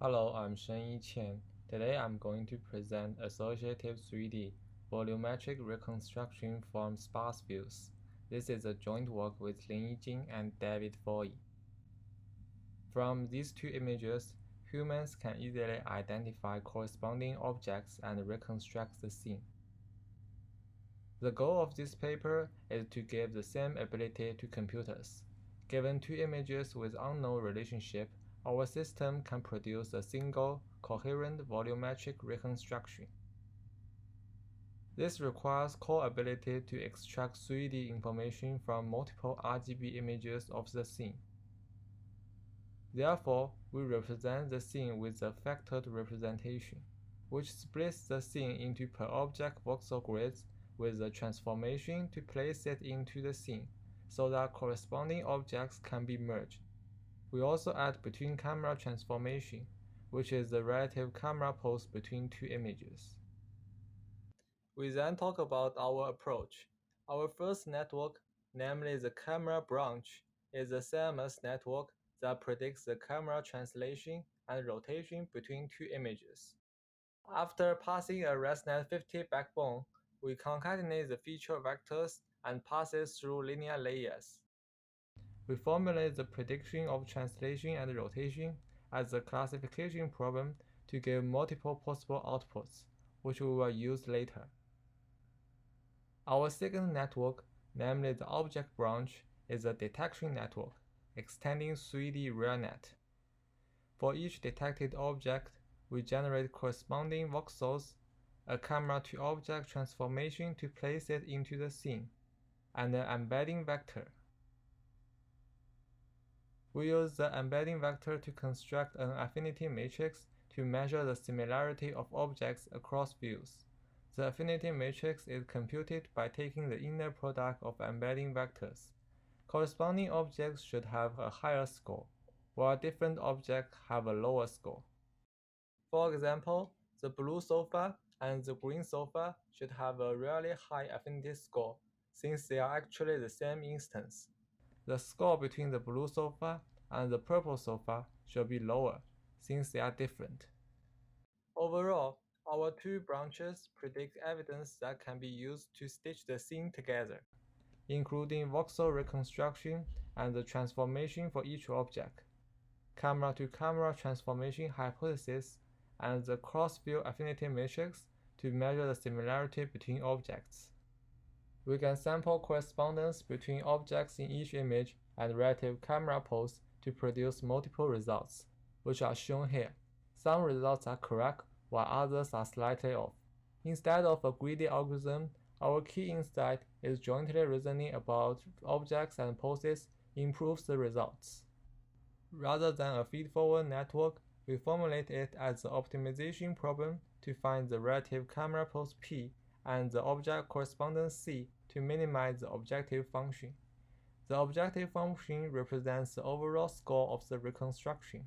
Hello, I'm Shengyi Qian. Today I'm going to present Associative3D Volumetric Reconstruction from Sparse Views. This is a joint work with Linyi and David Fouhey. From these two images, humans can easily identify corresponding objects and reconstruct the scene. The goal of this paper is to give the same ability to computers. Given two images with unknown relationship, our system can produce a single, coherent volumetric reconstruction. This requires core ability to extract 3D information from multiple RGB images of the scene. Therefore, we represent the scene with a factored representation, which splits the scene into per-object voxel grids with a transformation to place it into the scene, so that corresponding objects can be merged. We also add between-camera transformation, which is the relative camera pose between two images. We then talk about our approach. Our first network, namely the camera branch, is the CMS network that predicts the camera translation and rotation between two images. After passing a ResNet50 backbone, we concatenate the feature vectors and pass it through linear layers. We formulate the prediction of translation and rotation as a classification problem to give multiple possible outputs, which we will use later. Our second network, namely the object branch, is a detection network, extending 3D RealNet. For each detected object, we generate corresponding voxels, a camera-to-object transformation to place it into the scene, and an embedding vector. We use the embedding vector to construct an affinity matrix to measure the similarity of objects across views. The affinity matrix is computed by taking the inner product of embedding vectors. Corresponding objects should have a higher score, while different objects have a lower score. For example, the blue sofa and the green sofa should have a really high affinity score, since they are actually the same instance. The score between the blue sofa and the purple sofa should be lower, since they are different. Overall, our two branches predict evidence that can be used to stitch the scene together, including voxel reconstruction and the transformation for each object, camera-to-camera transformation hypothesis, and the cross-view affinity matrix to measure the similarity between objects. We can sample correspondence between objects in each image and relative camera pose to produce multiple results, which are shown here. Some results are correct, while others are slightly off. Instead of a greedy algorithm, our key insight is jointly reasoning about objects and poses improves the results. Rather than a feed-forward network, we formulate it as an optimization problem to find the relative camera pose P and the object correspondence C to minimize the objective function. The objective function represents the overall score of the reconstruction.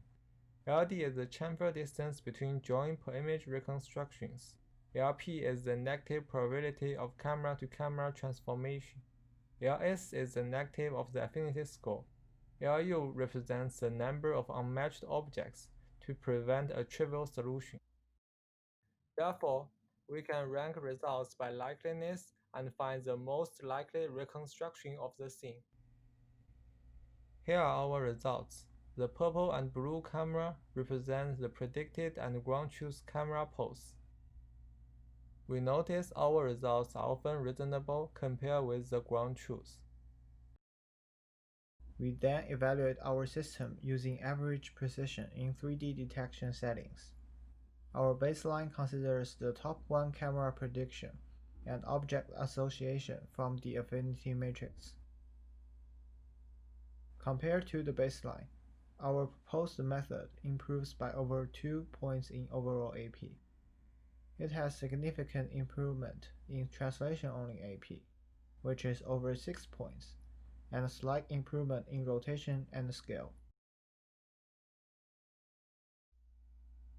LD is the chamfer distance between joint per image reconstructions. LP is the negative probability of camera-to-camera transformation. LS is the negative of the affinity score. LU represents the number of unmatched objects to prevent a trivial solution. Therefore, we can rank results by likeliness and find the most likely reconstruction of the scene. Here are our results. The purple and blue camera represent the predicted and ground truth camera pose. We notice our results are often reasonable compared with the ground truth. We then evaluate our system using average precision in 3D detection settings. Our baseline considers the top one camera prediction and object association from the affinity matrix. Compared to the baseline, our proposed method improves by over 2 points in overall AP. It has significant improvement in translation-only AP, which is over 6 points, and a slight improvement in rotation and scale.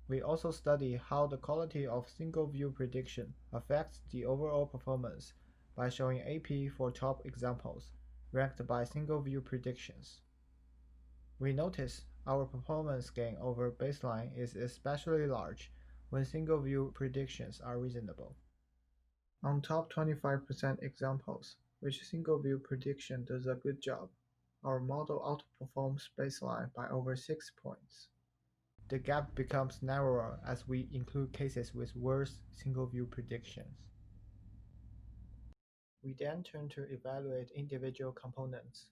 We also study how the quality of single-view prediction affects the overall performance by showing AP for top examples ranked by single-view predictions. We notice Our performance gain over baseline is especially large when single-view predictions are reasonable. On top 25% examples, which single-view prediction does a good job, our model outperforms baseline by over 6 points. The gap becomes narrower as we include cases with worse single-view predictions. We then turn to evaluate individual components.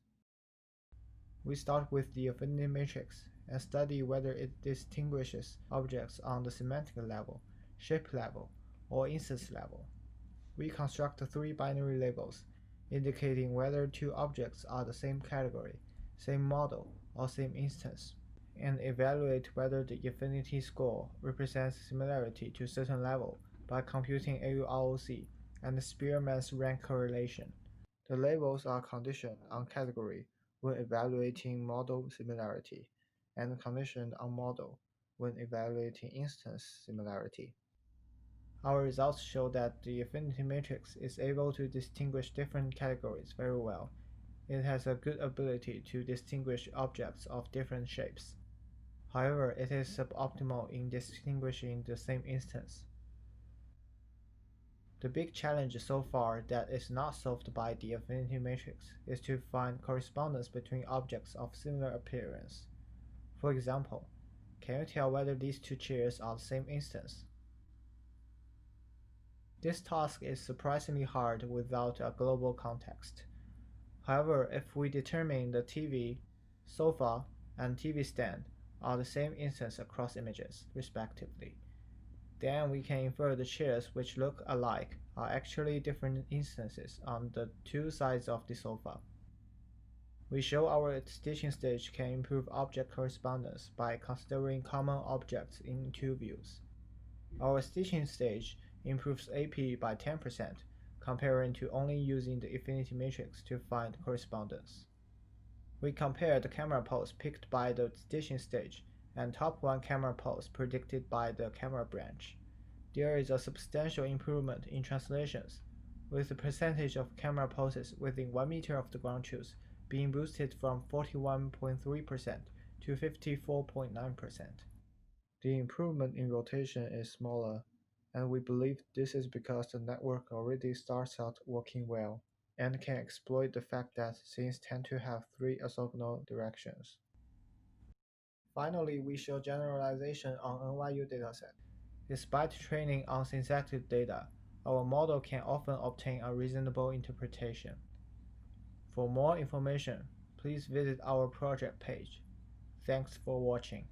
We start with the affinity matrix and study whether it distinguishes objects on the semantic level, shape level, or instance level. We construct 3 binary labels, indicating whether 2 objects are the same category, same model, or same instance, and evaluate whether the affinity score represents similarity to a certain level by computing AUROC and the Spearman's rank correlation. The labels are conditioned on category when evaluating model similarity, and conditioned on model when evaluating instance similarity. Our results show that the affinity matrix is able to distinguish different categories very well. It has a good ability to distinguish objects of different shapes. However, it is suboptimal in distinguishing the same instance. The big challenge so far that is not solved by the affinity matrix is to find correspondence between objects of similar appearance. For example, can you tell whether these 2 chairs are the same instance? This task is surprisingly hard without a global context. However, if we determine the TV, sofa, and TV stand are the same instance across images, respectively, then we can infer the chairs which look alike are actually different instances on the 2 sides of the sofa. We show our stitching stage can improve object correspondence by considering common objects in 2 views. Our stitching stage improves AP by 10%, comparing to only using the affinity matrix to find correspondence. We compare the camera pose picked by the stitching stage and top 1 camera pose predicted by the camera branch. There is a substantial improvement in translations, with the percentage of camera poses within 1 meter of the ground truth being boosted from 41.3% to 54.9%. The improvement in rotation is smaller, and we believe this is because the network already starts out working well and can exploit the fact that scenes tend to have 3 orthogonal directions. Finally, we show generalization on NYU dataset. Despite training on synthetic data, our model can often obtain a reasonable interpretation. For more information, please visit our project page. Thanks for watching.